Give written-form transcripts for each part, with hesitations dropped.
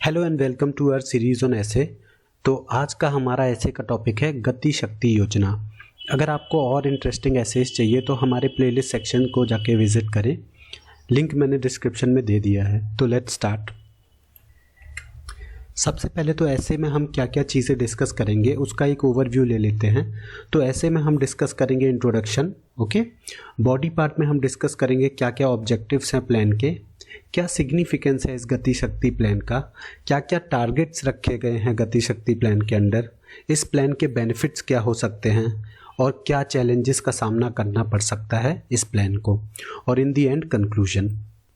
Hello and welcome to our series on essay. तो आज का हमारा ऐसे का टॉपिक है गति शक्ति योजना। अगर आपको और इंटरेस्टिंग ऐसेज चाहिए तो हमारे प्लेलिस्ट सेक्शन को जाके विजिट करें, लिंक मैंने डिस्क्रिप्शन में दे दिया है। तो लेट्स स्टार्ट। सबसे पहले तो ऐसे में हम क्या क्या चीज़ें डिस्कस करेंगे उसका एक ओवरव्यू ले लेते हैं। तो ऐसे में हम डिस्कस करेंगे इंट्रोडक्शन, ओके। बॉडी पार्ट में हम डिस्कस करेंगे क्या क्या ऑब्जेक्टिव्स हैं प्लान के, क्या सिग्निफिकेंस है इस गति शक्ति प्लान का, क्या क्या टारगेट्स रखे गए हैं गति शक्ति प्लान के अंडर, इस प्लान के बेनिफिट्स क्या हो सकते हैं और क्या चैलेंजेस का सामना करना पड़ सकता है इस प्लान को, और इन दी एंड कंक्लूजन,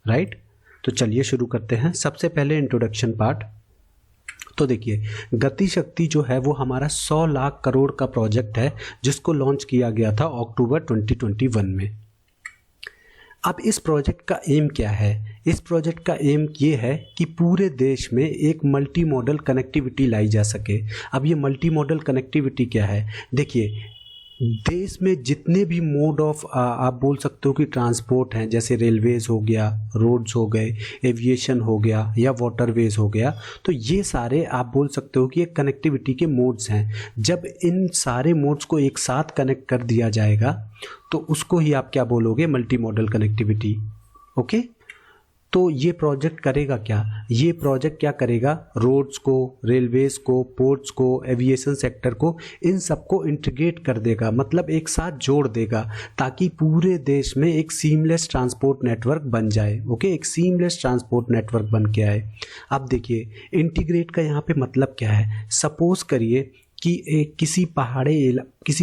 राइट। तो चलिए शुरू करते हैं। सबसे पहले इंट्रोडक्शन पार्ट। तो देखिए, गति शक्ति जो है वो हमारा 100 लाख करोड़ का प्रोजेक्ट है जिसको लॉन्च किया गया था अक्टूबर 2021 में। अब इस प्रोजेक्ट का एम क्या है? इस प्रोजेक्ट का एम ये है कि पूरे देश में एक मल्टी मॉडल कनेक्टिविटी लाई जा सके। अब ये मल्टी मॉडल कनेक्टिविटी क्या है? देखिए, देश में जितने भी मोड ऑफ आप बोल सकते हो कि ट्रांसपोर्ट हैं, जैसे रेलवेज़ हो गया, रोड्स हो गए, एविएशन हो गया या वाटरवेज हो गया, तो ये सारे आप बोल सकते हो कि एक कनेक्टिविटी के मोड्स हैं। जब इन सारे मोड्स को एक साथ कनेक्ट कर दिया जाएगा तो उसको ही आप क्या बोलोगे? Multi modal connectivity, okay. तो ये प्रोजेक्ट करेगा क्या? ये प्रोजेक्ट क्या करेगा? रोड्स को, रेलवेज़ को, पोर्ट्स को, एविएशन सेक्टर को, इन सबको इंटीग्रेट कर देगा, मतलब एक साथ जोड़ देगा ताकि पूरे देश में एक सीमलेस ट्रांसपोर्ट नेटवर्क बन जाए, ओके। एक सीमलेस ट्रांसपोर्ट नेटवर्क बन के आए। अब देखिए, इंटीग्रेट का यहाँ पे मतलब क्या है? सपोज करिए कि किसी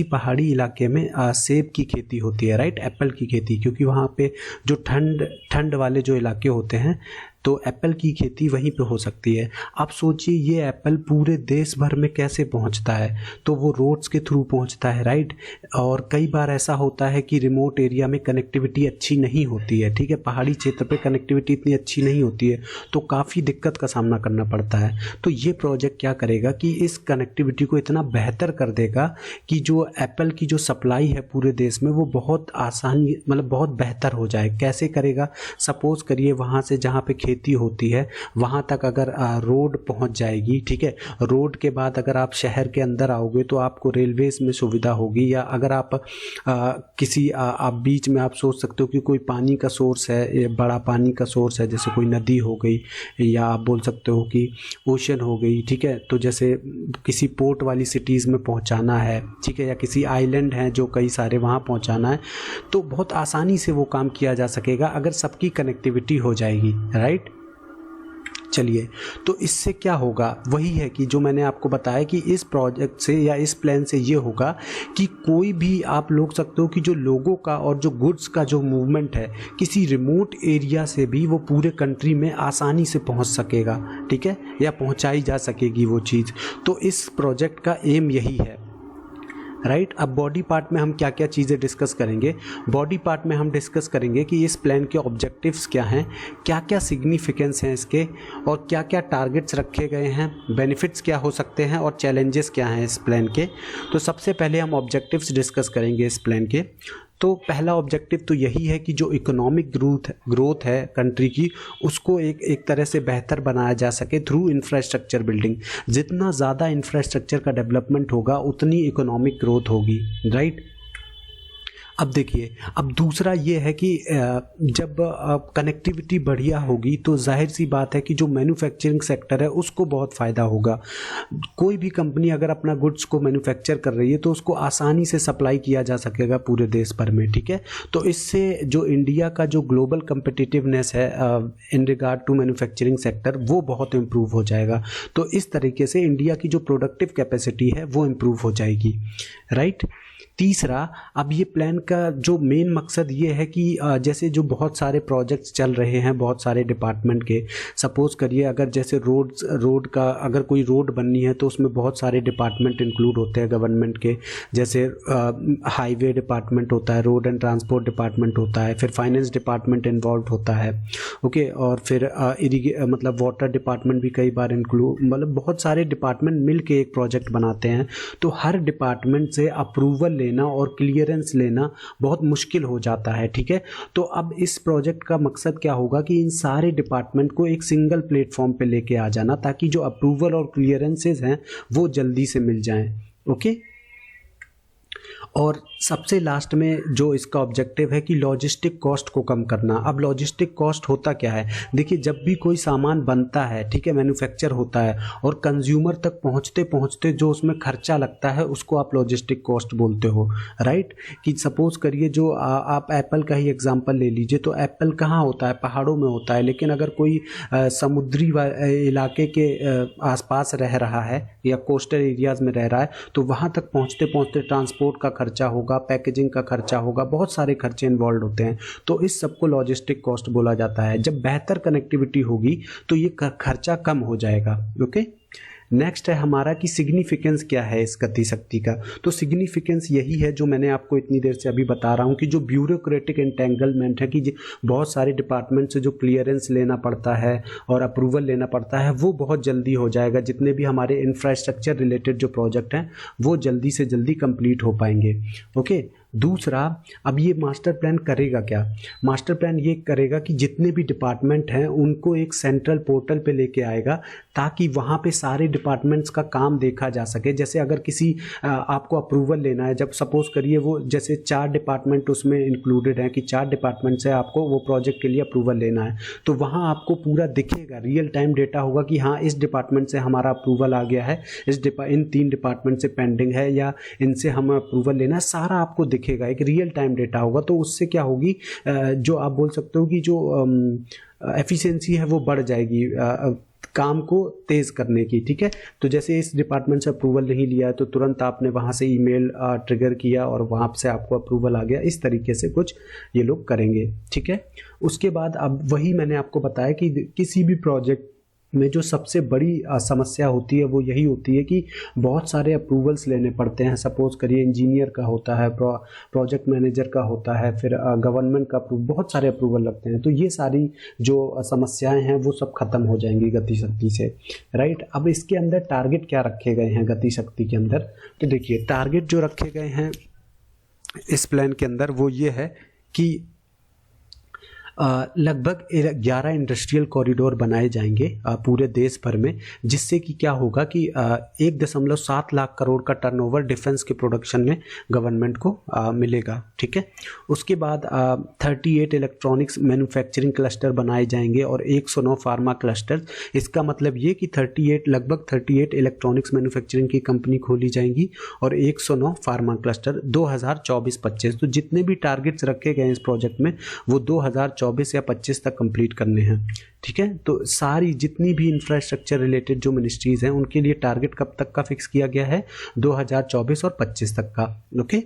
पहाड़ी इलाके में सेब की खेती होती है, राइट, एप्पल की खेती, क्योंकि वहाँ पे जो ठंड वाले जो इलाके होते हैं तो एप्पल की खेती वहीं पे हो सकती है। आप सोचिए ये एप्पल पूरे देश भर में कैसे पहुँचता है? तो वो रोड्स के थ्रू पहुँचता है, राइट। और कई बार ऐसा होता है कि रिमोट एरिया में कनेक्टिविटी अच्छी नहीं होती है, ठीक है, पहाड़ी क्षेत्र पे कनेक्टिविटी इतनी अच्छी नहीं होती है, तो काफ़ी दिक्कत का सामना करना पड़ता है। तो ये प्रोजेक्ट क्या करेगा कि इस कनेक्टिविटी को इतना बेहतर कर देगा कि जो एप्पल की जो सप्लाई है पूरे देश में वो बहुत आसानी, मतलब बहुत बेहतर हो जाए। कैसे करेगा? सपोज करिए वहाँ से जहाँ पे खेती होती है वहाँ तक अगर रोड पहुँच जाएगी, ठीक है, रोड के बाद अगर आप शहर के अंदर आओगे तो आपको रेलवेज में सुविधा होगी, या अगर आप आप बीच में आप सोच सकते हो कि कोई पानी का सोर्स है, बड़ा पानी का सोर्स है, जैसे कोई नदी हो गई या आप बोल सकते हो कि ओशन हो गई, ठीक है। तो जैसे किसी पोर्ट वाली सिटीज़ में पहुँचाना है, ठीक है, या किसी आइलैंड हैं जो कई सारे वहाँ पहुँचाना है, तो बहुत आसानी से वो काम किया जा सकेगा अगर सबकी कनेक्टिविटी हो जाएगी, राइट। चलिए, तो इससे क्या होगा? वही है कि जो मैंने आपको बताया कि इस प्रोजेक्ट से या इस प्लान से ये होगा कि कोई भी आप लोग सकते हो कि जो लोगों का और जो गुड्स का जो मूवमेंट है किसी रिमोट एरिया से भी वो पूरे कंट्री में आसानी से पहुंच सकेगा, ठीक है, या पहुंचाई जा सकेगी वो चीज़। तो इस प्रोजेक्ट का एम यही है, राइट। अब बॉडी पार्ट में हम क्या क्या चीज़ें डिस्कस करेंगे? बॉडी पार्ट में हम डिस्कस करेंगे कि इस प्लान के ऑब्जेक्टिव्स क्या हैं, क्या क्या सिग्निफिकेंस हैं इसके, और क्या क्या टारगेट्स रखे गए हैं, बेनिफिट्स क्या हो सकते हैं और चैलेंजेस क्या हैं इस प्लान के। तो सबसे पहले हम ऑब्जेक्टिव्स डिस्कस करेंगे इस प्लान के। तो पहला ऑब्जेक्टिव तो यही है कि जो इकोनॉमिक ग्रोथ है कंट्री की उसको एक तरह से बेहतर बनाया जा सके थ्रू इंफ्रास्ट्रक्चर बिल्डिंग। जितना ज़्यादा इंफ्रास्ट्रक्चर का डेवलपमेंट होगा उतनी इकोनॉमिक ग्रोथ होगी, राइट। अब देखिए, अब दूसरा ये है कि जब कनेक्टिविटी बढ़िया होगी तो जाहिर सी बात है कि जो मैन्युफैक्चरिंग सेक्टर है उसको बहुत फ़ायदा होगा। कोई भी कंपनी अगर अपना गुड्स को मैन्युफैक्चर कर रही है तो उसको आसानी से सप्लाई किया जा सकेगा पूरे देश भर में, ठीक है। तो इससे जो इंडिया का जो ग्लोबल कम्पिटिटिवनेस है in regard to manufacturing sector वो बहुत इम्प्रूव हो जाएगा। तो इस तरीके से इंडिया की जो प्रोडक्टिव कैपेसिटी है वो इम्प्रूव हो जाएगी, राइट। तीसरा, अब ये प्लान का जो मेन मकसद ये है कि जैसे जो बहुत सारे प्रोजेक्ट्स चल रहे हैं बहुत सारे डिपार्टमेंट के, सपोज करिए अगर जैसे रोड का अगर कोई रोड बननी है तो उसमें बहुत सारे डिपार्टमेंट इंक्लूड होते हैं गवर्नमेंट के, जैसे हाईवे डिपार्टमेंट होता है, रोड एंड ट्रांसपोर्ट डिपार्टमेंट होता है, फिर फाइनेंस डिपार्टमेंट इन्वॉल्व होता है, ओके, और फिर मतलब वाटर डिपार्टमेंट भी कई बार इंक्लूड, मतलब बहुत सारे डिपार्टमेंट मिल के एक प्रोजेक्ट बनाते हैं। तो हर डिपार्टमेंट से अप्रूवल लेना और क्लियरेंस लेना बहुत मुश्किल हो जाता है, ठीक है। तो अब इस प्रोजेक्ट का मकसद क्या होगा कि इन सारे डिपार्टमेंट को एक सिंगल प्लेटफॉर्म पे लेके आ जाना, ताकि जो अप्रूवल और क्लियरेंसेज हैं वो जल्दी से मिल जाएं, ओके। और सबसे लास्ट में जो इसका ऑब्जेक्टिव है कि लॉजिस्टिक कॉस्ट को कम करना। अब लॉजिस्टिक कॉस्ट होता क्या है, देखिए जब भी कोई सामान बनता है, ठीक है, मैन्युफैक्चर होता है और कंज्यूमर तक पहुंचते पहुंचते जो उसमें खर्चा लगता है उसको आप लॉजिस्टिक कॉस्ट बोलते हो, राइट। कि सपोज करिए जो आप एप्पल का ही एग्जांपल ले लीजिए, तो एप्पल कहाँ होता है, पहाड़ों में होता है, लेकिन अगर कोई समुद्री इलाके के आसपास रह रहा है या कोस्टल एरियाज में रह रहा है तो वहाँ तक पहुँचते पहुँचते ट्रांसपोर्ट का खर्चा होगा, पैकेजिंग का खर्चा होगा, बहुत सारे खर्चे इन्वॉल्व होते हैं। तो इस सबको लॉजिस्टिक कॉस्ट बोला जाता है। जब बेहतर कनेक्टिविटी होगी तो ये खर्चा कम हो जाएगा, ओके। नेक्स्ट है हमारा कि सिग्निफिकेंस क्या है इस गति शक्ति का। तो सिग्निफिकेंस यही है जो मैंने आपको इतनी देर से अभी बता रहा हूँ कि जो ब्यूरोक्रेटिक एंटेंगलमेंट है, कि बहुत सारे डिपार्टमेंट से जो क्लियरेंस लेना पड़ता है और अप्रूवल लेना पड़ता है वो बहुत जल्दी हो जाएगा। जितने भी हमारे इंफ्रास्ट्रक्चर रिलेटेड जो प्रोजेक्ट हैं वो जल्दी से जल्दी कंप्लीट हो पाएंगे, ओके। दूसरा, अब ये मास्टर प्लान करेगा क्या, मास्टर प्लान ये करेगा कि जितने भी डिपार्टमेंट हैं उनको एक सेंट्रल पोर्टल पे लेके आएगा, ताकि वहाँ पे सारे डिपार्टमेंट्स का काम देखा जा सके। जैसे अगर किसी आपको अप्रूवल लेना है, जब सपोज करिए वो जैसे 4 डिपार्टमेंट उसमें इंक्लूडेड हैं कि 4 डिपार्टमेंट से आपको वो प्रोजेक्ट के लिए अप्रूवल लेना है, तो वहाँ आपको पूरा दिखेगा, रियल टाइम डेटा होगा कि हाँ इस डिपार्टमेंट से हमारा अप्रूवल आ गया है, इन 3 डिपार्टमेंट से पेंडिंग है या इनसे हमें अप्रूवल लेना है, सारा आपको दिखेगा, एक रियल टाइम डेटा होगा। तो उससे क्या होगी, जो आप बोल सकते हो कि जो एफिशिएंसी है वो बढ़ जाएगी काम को तेज करने की, ठीक है। तो जैसे इस डिपार्टमेंट से अप्रूवल नहीं लिया है तो तुरंत आपने वहाँ से ईमेल ट्रिगर किया और वहाँ से आपको अप्रूवल आ गया, इस तरीके से कुछ ये लोग करेंगे, ठीक है। उसके बाद अब वही मैंने आपको बताया कि किसी भी प्रोजेक्ट में जो सबसे बड़ी समस्या होती है वो यही होती है कि बहुत सारे अप्रूवल्स लेने पड़ते हैं। सपोज करिए इंजीनियर का होता है, प्रोजेक्ट मैनेजर का होता है, फिर गवर्नमेंट का बहुत सारे अप्रूवल लगते हैं। तो ये सारी जो समस्याएं हैं वो सब खत्म हो जाएंगी गति शक्ति से, राइट। अब इसके अंदर टारगेट क्या रखे गए हैं गति शक्ति के अंदर, तो देखिए टारगेट जो रखे गए हैं इस प्लान के अंदर वो ये है कि लगभग 11 इंडस्ट्रियल कॉरिडोर बनाए जाएंगे पूरे देश भर में, जिससे कि क्या होगा कि 1.7 लाख करोड़ का टर्नओवर डिफेंस के प्रोडक्शन में गवर्नमेंट को मिलेगा, ठीक है। उसके बाद 38 इलेक्ट्रॉनिक्स मैन्युफैक्चरिंग क्लस्टर बनाए जाएंगे और 109 फार्मा क्लस्टर। इसका मतलब ये कि लगभग 38 इलेक्ट्रॉनिक्स मैन्युफैक्चरिंग की कंपनी खोली जाएंगी और 109 फार्मा क्लस्टर 2024-25। तो जितने भी टारगेट्स रखे गए हैं इस प्रोजेक्ट में वो 2024 या 25 तक कंप्लीट करने हैं, ठीक है। तो सारी जितनी भी इंफ्रास्ट्रक्चर रिलेटेड जो मिनिस्ट्रीज हैं उनके लिए टारगेट कब तक का फिक्स किया गया है, 2024 और 25 तक का, ओके।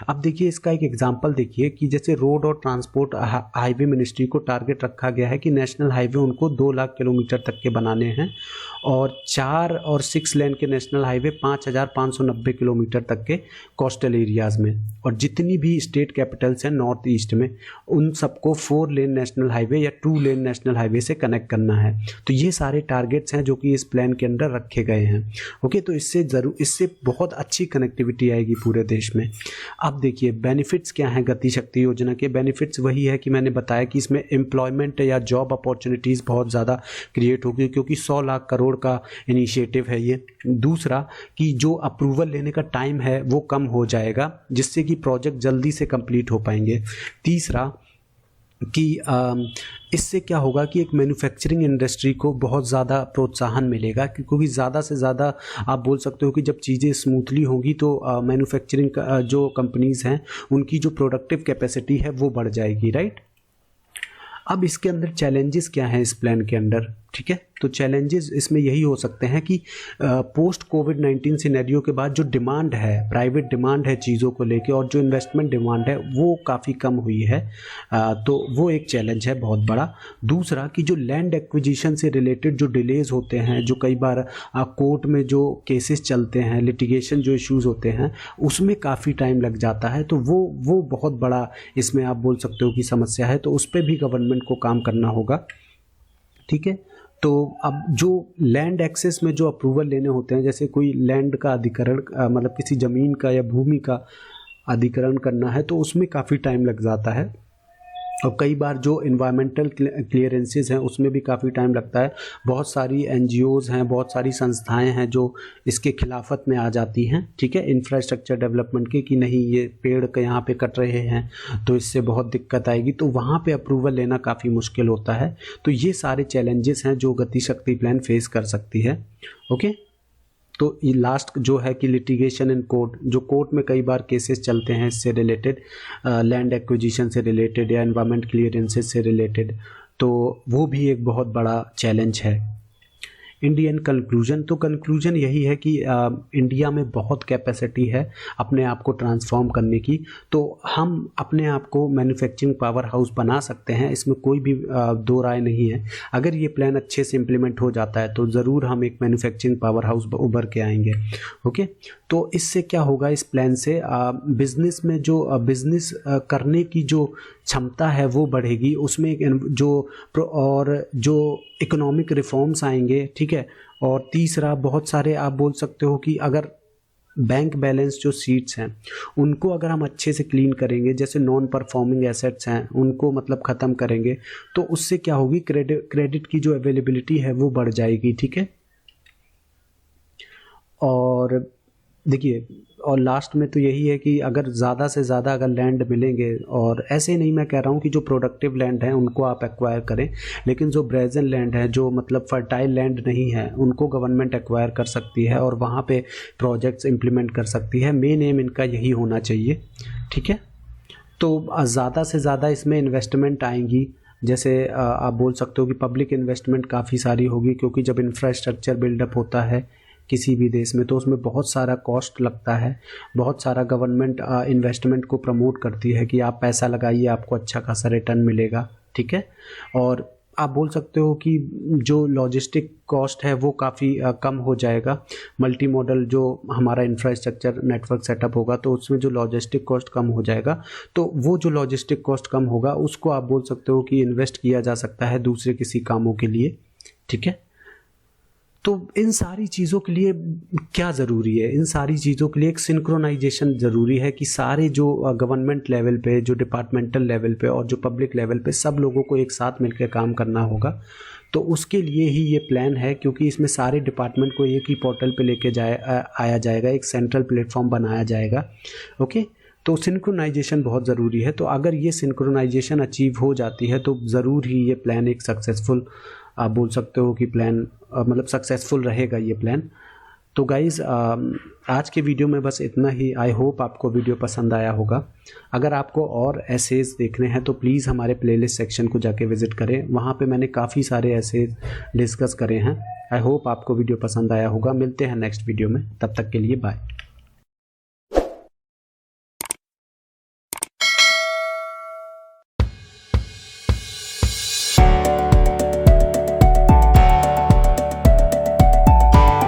अब देखिए इसका एक एग्जांपल देखिए कि जैसे रोड और ट्रांसपोर्ट हाईवे मिनिस्ट्री को टारगेट रखा गया है कि नेशनल हाईवे उनको 2 लाख किलोमीटर तक के बनाने हैं और 4 और 6 लेन के नेशनल हाईवे 5,590 किलोमीटर तक के कोस्टल एरियाज में, और जितनी भी स्टेट कैपिटल्स हैं नॉर्थ ईस्ट में उन सबको 4 लेन नेशनल हाईवे या 2 लेन नेशनल हाईवे से कनेक्ट करना है। तो ये सारे टारगेट्स हैं जो कि इस प्लान के अंदर रखे गए हैं, ओके। तो इससे बहुत अच्छी कनेक्टिविटी आएगी पूरे देश में। अब देखिए बेनिफिट्स क्या हैं गति शक्ति योजना के। बेनिफिट्स वही है कि मैंने बताया कि इसमें एम्प्लॉयमेंट या जॉब अपॉर्चुनिटीज़ बहुत ज़्यादा क्रिएट होगी, क्योंकि 100 लाख करोड़ का इनिशिएटिव है ये। दूसरा कि जो अप्रूवल लेने का टाइम है वो कम हो जाएगा, जिससे कि प्रोजेक्ट जल्दी से कंप्लीट हो पाएंगे। तीसरा कि इससे क्या होगा कि एक मैन्युफैक्चरिंग इंडस्ट्री को बहुत ज़्यादा प्रोत्साहन मिलेगा, क्योंकि ज़्यादा से ज़्यादा आप बोल सकते हो कि जब चीज़ें स्मूथली होंगी तो मैन्युफैक्चरिंग जो कंपनीज़ हैं उनकी जो प्रोडक्टिव कैपेसिटी है वो बढ़ जाएगी, राइट। अब इसके अंदर चैलेंजेस क्या हैं इस प्लान के अंदर, ठीक है। तो चैलेंजेस इसमें यही हो सकते हैं कि पोस्ट कोविड-19 सिनेरियो के बाद जो डिमांड है, प्राइवेट डिमांड है चीज़ों को लेके, और जो इन्वेस्टमेंट डिमांड है वो काफ़ी कम हुई है, तो वो एक चैलेंज है बहुत बड़ा। दूसरा कि जो लैंड एक्विजिशन से रिलेटेड जो डिलेज होते हैं, जो कई बार कोर्ट में जो केसेस चलते हैं, लिटिगेशन जो इश्यूज़ होते हैं उसमें काफ़ी टाइम लग जाता है, तो वो बहुत बड़ा इसमें आप बोल सकते हो कि समस्या है। तो उस पर भी गवर्नमेंट को काम करना होगा, ठीक है। तो अब जो लैंड एक्सेस में जो अप्रूवल लेने होते हैं, जैसे कोई लैंड का अधिग्रहण मतलब किसी ज़मीन का या भूमि का अधिग्रहण करना है तो उसमें काफ़ी टाइम लग जाता है। और कई बार जो इन्वायरमेंटल क्लियरेंसेस हैं उसमें भी काफ़ी टाइम लगता है। बहुत सारी एनजीओज़ हैं, बहुत सारी संस्थाएं हैं जो इसके खिलाफत में आ जाती हैं, ठीक है, इंफ्रास्ट्रक्चर डेवलपमेंट के, कि नहीं ये पेड़ के यहाँ पे कट रहे हैं तो इससे बहुत दिक्कत आएगी, तो वहाँ पे अप्रूवल लेना काफ़ी मुश्किल होता है। तो ये सारे चैलेंजेस हैं जो गति शक्ति प्लान फेस कर सकती है। ओके, तो ये लास्ट जो है कि लिटिगेशन इन कोर्ट, जो कोर्ट में कई बार केसेस चलते हैं इससे रिलेटेड, लैंड एक्विजिशन से रिलेटेड या एनवायरमेंट क्लियरेंसेस से रिलेटेड, तो वो भी एक बहुत बड़ा चैलेंज है। इंडियन कंक्लूजन, तो कंक्लूजन यही है कि इंडिया में बहुत कैपेसिटी है अपने आप को ट्रांसफॉर्म करने की, तो हम अपने आप को मैन्युफैक्चरिंग पावर हाउस बना सकते हैं, इसमें कोई भी दो राय नहीं है। अगर ये प्लान अच्छे से इम्प्लीमेंट हो जाता है तो ज़रूर हम एक मैन्युफैक्चरिंग पावर हाउस उभर के आएंगे। ओके, तो इससे क्या होगा, इस प्लान से बिज़नेस में जो बिज़नेस करने की जो क्षमता है वो बढ़ेगी, उसमें जो इकोनॉमिक रिफॉर्म्स आएंगे, ठीक है। और तीसरा, बहुत सारे आप बोल सकते हो कि अगर बैंक बैलेंस जो सीट्स हैं उनको अगर हम अच्छे से क्लीन करेंगे, जैसे नॉन परफॉर्मिंग एसेट्स हैं उनको मतलब ख़त्म करेंगे, तो उससे क्या होगी, क्रेडिट की जो अवेलेबिलिटी है वो बढ़ जाएगी, ठीक है। और देखिए, और लास्ट में तो यही है कि अगर ज़्यादा से ज़्यादा अगर लैंड मिलेंगे, और ऐसे नहीं मैं कह रहा हूँ कि जो प्रोडक्टिव लैंड है उनको आप एक्वायर करें, लेकिन जो ब्रेजन लैंड है, जो मतलब फर्टाइल लैंड नहीं है, उनको गवर्नमेंट एक्वायर कर सकती है और वहाँ पे प्रोजेक्ट्स इंप्लीमेंट कर सकती है। मेन एम इनका यही होना चाहिए, ठीक है। तो ज़्यादा से ज़्यादा इसमें इन्वेस्टमेंट आएंगी, जैसे आप बोल सकते हो कि पब्लिक इन्वेस्टमेंट काफ़ी सारी होगी, क्योंकि जब इंफ्रास्ट्रक्चर बिल्डअप होता है किसी भी देश में तो उसमें बहुत सारा कॉस्ट लगता है। बहुत सारा गवर्नमेंट इन्वेस्टमेंट को प्रमोट करती है कि आप पैसा लगाइए, आपको अच्छा खासा रिटर्न मिलेगा, ठीक है। और आप बोल सकते हो कि जो लॉजिस्टिक कॉस्ट है वो काफ़ी कम हो जाएगा। मल्टी मॉडल जो हमारा इंफ्रास्ट्रक्चर नेटवर्क सेटअप होगा तो उसमें जो लॉजिस्टिक कॉस्ट कम हो जाएगा, तो वो जो लॉजिस्टिक कॉस्ट कम होगा उसको आप बोल सकते हो कि इन्वेस्ट किया जा सकता है दूसरे किसी कामों के लिए, ठीक है। तो इन सारी चीज़ों के लिए क्या ज़रूरी है, इन सारी चीज़ों के लिए एक सिंक्रोनाइजेशन ज़रूरी है कि सारे जो गवर्नमेंट लेवल पे, जो डिपार्टमेंटल लेवल पे और जो पब्लिक लेवल पे सब लोगों को एक साथ मिलकर काम करना होगा। तो उसके लिए ही ये प्लान है, क्योंकि इसमें सारे डिपार्टमेंट को एक ही पोर्टल पे लेके आया जाएगा, एक सेंट्रल प्लेटफॉर्म बनाया जाएगा। ओके, तो सिंक्रोनाइजेशन बहुत ज़रूरी है। तो अगर ये सिंक्रोनाइजेशन अचीव हो जाती है तो ज़रूर ही ये प्लान एक सक्सेसफुल, आप बोल सकते हो कि प्लान मतलब सक्सेसफुल रहेगा ये प्लान। तो गाइज़, आज के वीडियो में बस इतना ही। आई होप आपको वीडियो पसंद आया होगा। अगर आपको और एसेज देखने हैं तो प्लीज़ हमारे प्लेलिस्ट सेक्शन को जाके विज़िट करें, वहाँ पे मैंने काफ़ी सारे एसेज डिस्कस करे हैं। आई होप आपको वीडियो पसंद आया होगा। मिलते हैं नेक्स्ट वीडियो में, तब तक के लिए बाय।